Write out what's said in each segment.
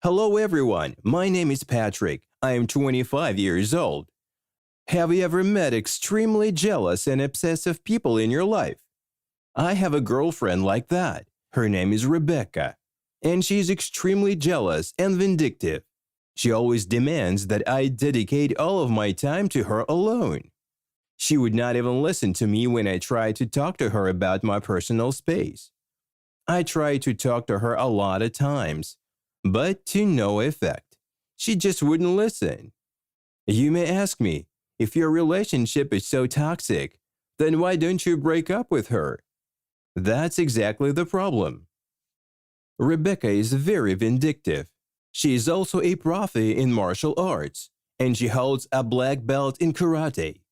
Hello everyone, my name is Patrick. I am 25 years old. Have you ever met extremely jealous and obsessive people in your life? I have a girlfriend like that. Her name is Rebecca, and she's extremely jealous and vindictive. She always demands that I dedicate all of my time to her alone. She would not even listen to me when I tried to talk to her about my personal space. I tried to talk to her a lot of times, but to no effect. She just wouldn't listen. You may ask me, if your relationship is so toxic, then why don't you break up with her? That's exactly the problem. Rebecca is very vindictive. She is also a profi in martial arts, and she holds a black belt in karate.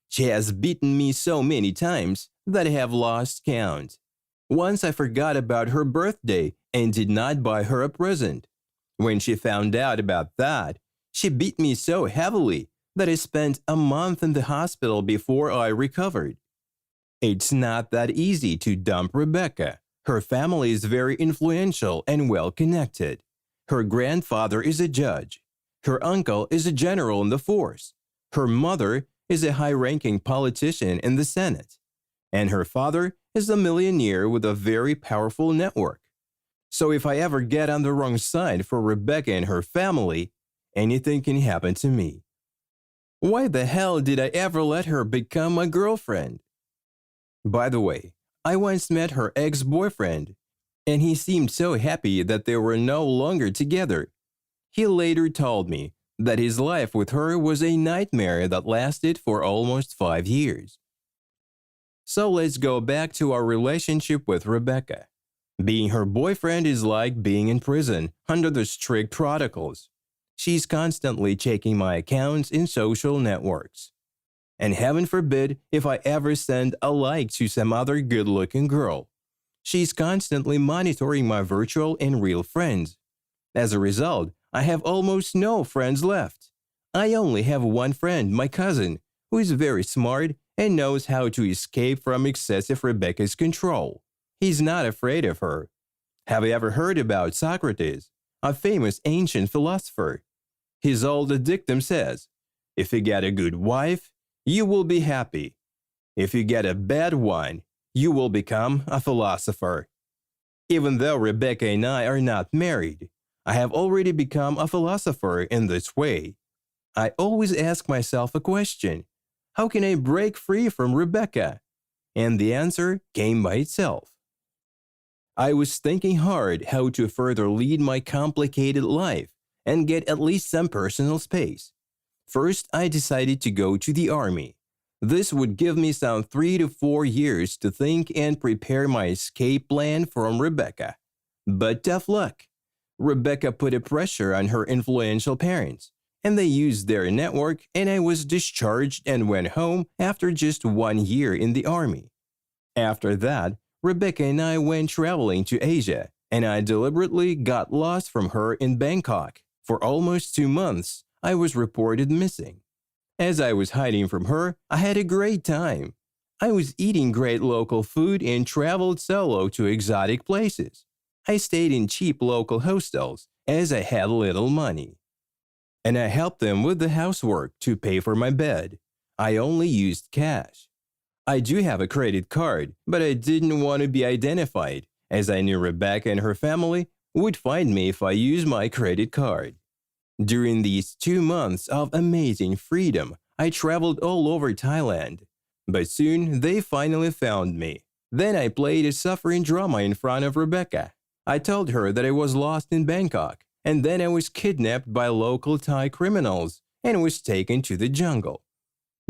She has beaten me so many times that I have lost count. Once I forgot about her birthday and did not buy her a present. When she found out about that, she beat me so heavily that I spent a month in the hospital before I recovered. It's not that easy to dump Rebecca. Her family is very influential and well connected. Her grandfather is a judge. Her uncle is a general in the force. Her mother is a high-ranking politician in the Senate. And her father is a millionaire with a very powerful network. So if I ever get on the wrong side for Rebecca and her family, anything can happen to me. Why the hell did I ever let her become my girlfriend? By the way, I once met her ex-boyfriend, and he seemed so happy that they were no longer together. He later told me that his life with her was a nightmare that lasted for almost 5 years. So let's go back to our relationship with Rebecca. Being her boyfriend is like being in prison under the strict protocols. She's constantly checking my accounts in social networks. And heaven forbid if I ever send a like to some other good-looking girl. She's constantly monitoring my virtual and real friends. As a result, I have almost no friends left. I only have one friend, my cousin, who is very smart and knows how to escape from excessive Rebecca's control. He's not afraid of her. Have you ever heard about Socrates, a famous ancient philosopher? His old dictum says, if you get a good wife, you will be happy. If you get a bad one, you will become a philosopher. Even though Rebecca and I are not married, I have already become a philosopher in this way. I always ask myself a question. How can I break free from Rebecca? And the answer came by itself. I was thinking hard how to further lead my complicated life and get at least some personal space. First, I decided to go to the army. This would give me some 3 to 4 years to think and prepare my escape plan from Rebecca. But tough luck. Rebecca put a pressure on her influential parents, and they used their network, and I was discharged and went home after just 1 year in the army. After that, Rebecca and I went traveling to Asia, and I deliberately got lost from her in Bangkok. For almost 2 months, I was reported missing. As I was hiding from her, I had a great time. I was eating great local food and traveled solo to exotic places. I stayed in cheap local hostels as I had little money. And I helped them with the housework to pay for my bed. I only used cash. I do have a credit card, but I didn't want to be identified, as I knew Rebecca and her family would find me if I used my credit card. During these 2 months of amazing freedom, I traveled all over Thailand. But soon, they finally found me. Then I played a suffering drama in front of Rebecca. I told her that I was lost in Bangkok, and then I was kidnapped by local Thai criminals and was taken to the jungle.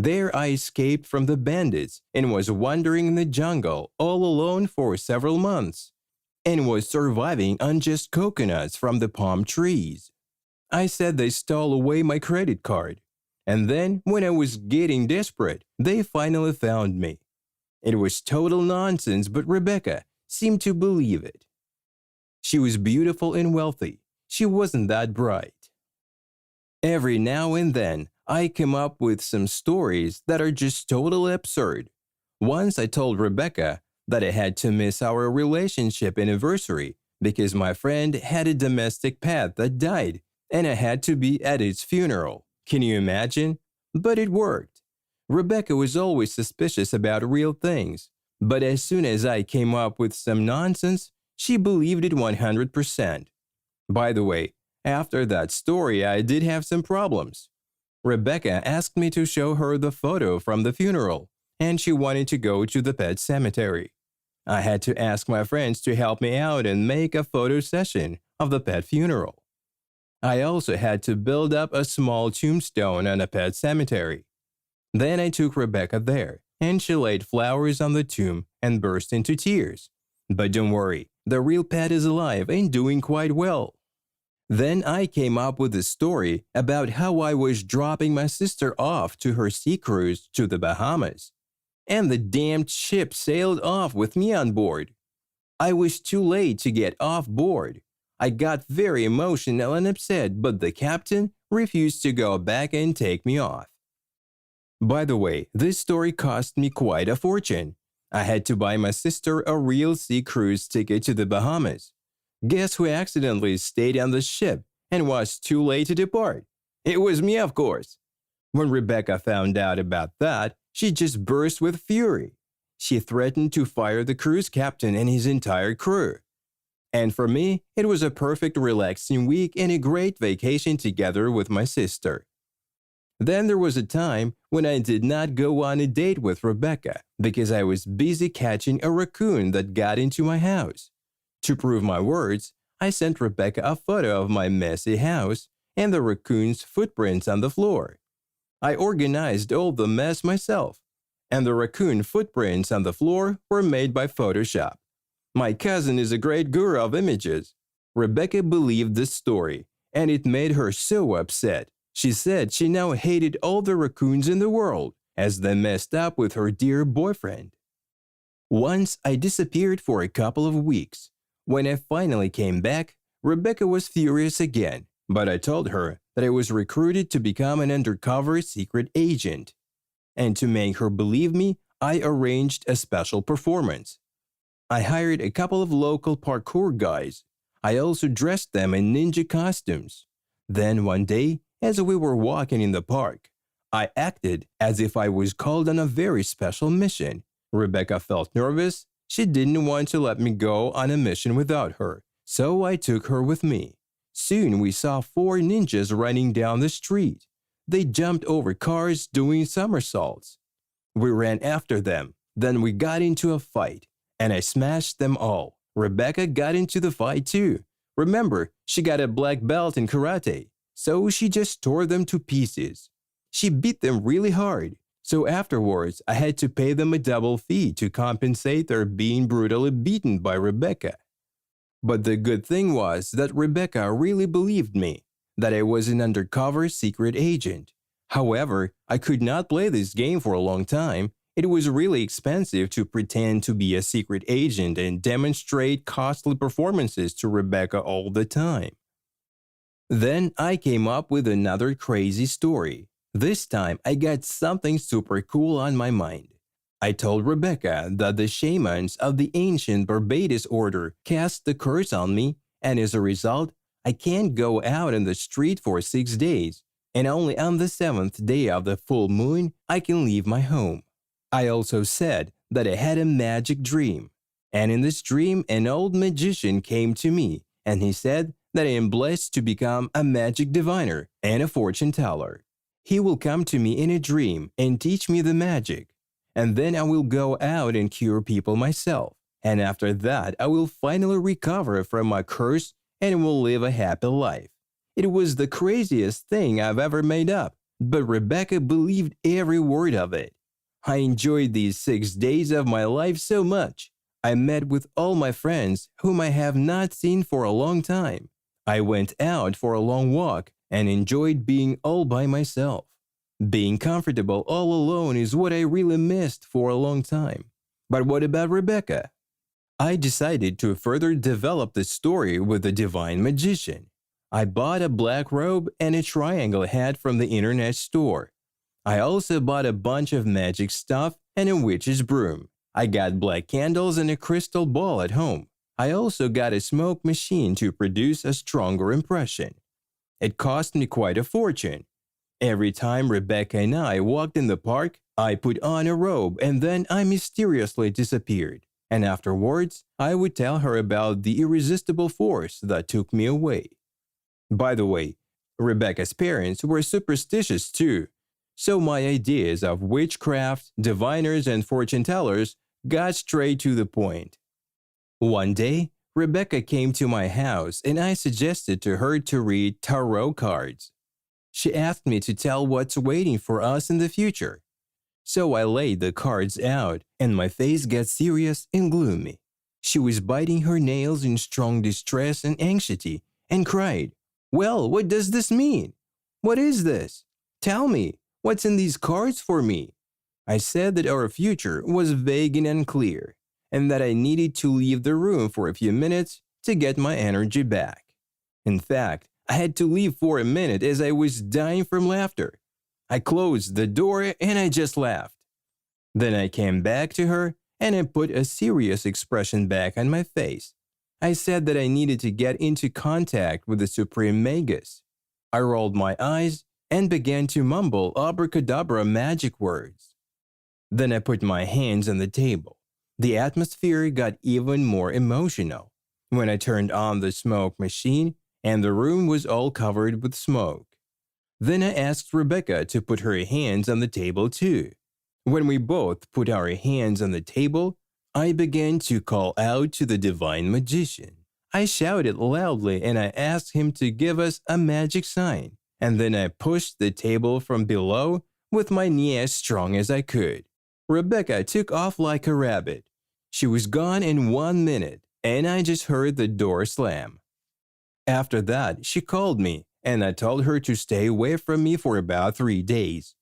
There I escaped from the bandits and was wandering in the jungle all alone for several months, and was surviving on just coconuts from the palm trees. I said they stole away my credit card, and then when I was getting desperate, they finally found me. It was total nonsense, but Rebecca seemed to believe it. She was beautiful and wealthy. She wasn't that bright. Every now and then, I come up with some stories that are just totally absurd. Once I told Rebecca that I had to miss our relationship anniversary because my friend had a domestic pet that died and I had to be at its funeral. Can you imagine? But it worked. Rebecca was always suspicious about real things, but as soon as I came up with some nonsense, she believed it 100%. By the way, after that story, I did have some problems. Rebecca asked me to show her the photo from the funeral, and she wanted to go to the pet cemetery. I had to ask my friends to help me out and make a photo session of the pet funeral. I also had to build up a small tombstone on a pet cemetery. Then I took Rebecca there, and she laid flowers on the tomb and burst into tears. But don't worry, the real pet is alive and doing quite well. Then I came up with a story about how I was dropping my sister off to her sea cruise to the Bahamas, and the damned ship sailed off with me on board. I was too late to get off board. I got very emotional and upset, but the captain refused to go back and take me off. By the way, this story cost me quite a fortune. I had to buy my sister a real sea cruise ticket to the Bahamas. Guess who accidentally stayed on the ship and was too late to depart? It was me, of course. When Rebecca found out about that, she just burst with fury. She threatened to fire the cruise captain and his entire crew. And for me, it was a perfect relaxing week and a great vacation together with my sister. Then there was a time when I did not go on a date with Rebecca because I was busy catching a raccoon that got into my house. To prove my words, I sent Rebecca a photo of my messy house and the raccoon's footprints on the floor. I organized all the mess myself, and the raccoon footprints on the floor were made by Photoshop. My cousin is a great guru of images. Rebecca believed this story, and it made her so upset. She said she now hated all the raccoons in the world as they messed up with her dear boyfriend. Once I disappeared for a couple of weeks. When I finally came back, Rebecca was furious again, but I told her that I was recruited to become an undercover secret agent. And to make her believe me, I arranged a special performance. I hired a couple of local parkour guys. I also dressed them in ninja costumes. Then one day, as we were walking in the park, I acted as if I was called on a very special mission. Rebecca felt nervous. She didn't want to let me go on a mission without her, so I took her with me. Soon we saw 4 ninjas running down the street. They jumped over cars doing somersaults. We ran after them. Then we got into a fight, and I smashed them all. Rebecca got into the fight too. Remember, she got a black belt in karate, so she just tore them to pieces. She beat them really hard. So afterwards, I had to pay them a double fee to compensate their being brutally beaten by Rebecca. But the good thing was that Rebecca really believed me, that I was an undercover secret agent. However, I could not play this game for a long time. It was really expensive to pretend to be a secret agent and demonstrate costly performances to Rebecca all the time. Then I came up with another crazy story. This time, I got something super cool on my mind. I told Rebecca that the shamans of the ancient Barbados order cast the curse on me, and as a result, I can't go out in the street for 6 days, and only on the 7th day of the full moon I can leave my home. I also said that I had a magic dream, and in this dream an old magician came to me, and he said that I am blessed to become a magic diviner and a fortune teller. He will come to me in a dream and teach me the magic, and then I will go out and cure people myself. And after that, I will finally recover from my curse and will live a happy life. It was the craziest thing I've ever made up, but Rebecca believed every word of it. I enjoyed these 6 days of my life so much. I met with all my friends whom I have not seen for a long time. I went out for a long walk and enjoyed being all by myself. Being comfortable all alone is what I really missed for a long time. But what about Rebecca? I decided to further develop the story with the divine magician. I bought a black robe and a triangle hat from the internet store. I also bought a bunch of magic stuff and a witch's broom. I got black candles and a crystal ball at home. I also got a smoke machine to produce a stronger impression. It cost me quite a fortune. Every time Rebecca and I walked in the park, I put on a robe and then I mysteriously disappeared. And afterwards, I would tell her about the irresistible force that took me away. By the way, Rebecca's parents were superstitious too, so my ideas of witchcraft, diviners, and fortune tellers got straight to the point. One day, Rebecca came to my house and I suggested to her to read tarot cards. She asked me to tell what's waiting for us in the future. So I laid the cards out and my face got serious and gloomy. She was biting her nails in strong distress and anxiety and cried, "Well, what does this mean? What is this? Tell me, what's in these cards for me?" I said that our future was vague and unclear, and that I needed to leave the room for a few minutes to get my energy back. In fact, I had to leave for a minute as I was dying from laughter. I closed the door and I just laughed. Then I came back to her and I put a serious expression back on my face. I said that I needed to get into contact with the Supreme Magus. I rolled my eyes and began to mumble abracadabra magic words. Then I put my hands on the table. The atmosphere got even more emotional when I turned on the smoke machine and the room was all covered with smoke. Then I asked Rebecca to put her hands on the table too. When we both put our hands on the table, I began to call out to the divine magician. I shouted loudly and I asked him to give us a magic sign, and then I pushed the table from below with my knee as strong as I could. Rebecca took off like a rabbit. She was gone in 1 minute, and I just heard the door slam. After that, she called me, and I told her to stay away from me for about 3 days.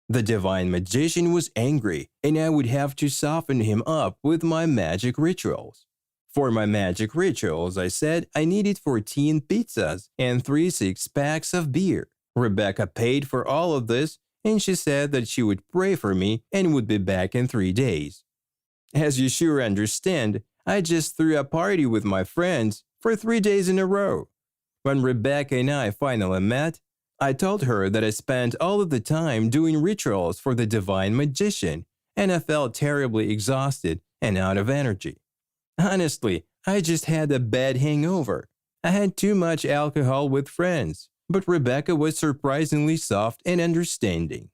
The divine magician was angry, and I would have to soften him up with my magic rituals. For my magic rituals, I said I needed 14 pizzas and 3 six-packs of beer. Rebecca paid for all of this, and she said that she would pray for me and would be back in 3 days. As you sure understand, I just threw a party with my friends for 3 days in a row. When Rebecca and I finally met, I told her that I spent all of the time doing rituals for the divine magician, and I felt terribly exhausted and out of energy. Honestly, I just had a bad hangover. I had too much alcohol with friends, but Rebecca was surprisingly soft and understanding.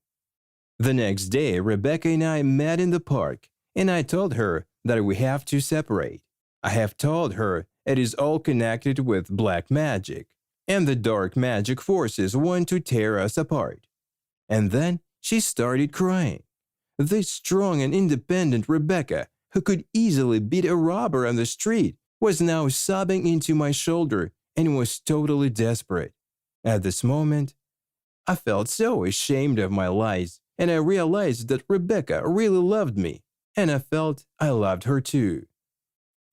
The next day, Rebecca and I met in the park, and I told her that we have to separate. I have told her it is all connected with black magic, and the dark magic forces want to tear us apart. And then she started crying. This strong and independent Rebecca, who could easily beat a robber on the street, was now sobbing into my shoulder and was totally desperate. At this moment, I felt so ashamed of my lies, and I realized that Rebecca really loved me, and I felt I loved her too.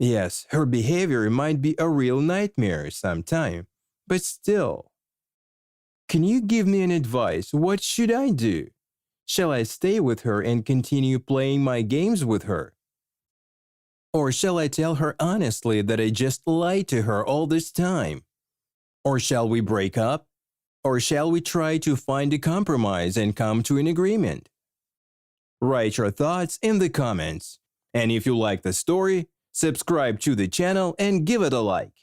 Yes, her behavior might be a real nightmare sometime, but still. Can you give me an advice? What should I do? Shall I stay with her and continue playing my games with her? Or shall I tell her honestly that I just lied to her all this time? Or shall we break up? Or shall we try to find a compromise and come to an agreement? Write your thoughts in the comments. And if you like the story, subscribe to the channel and give it a like.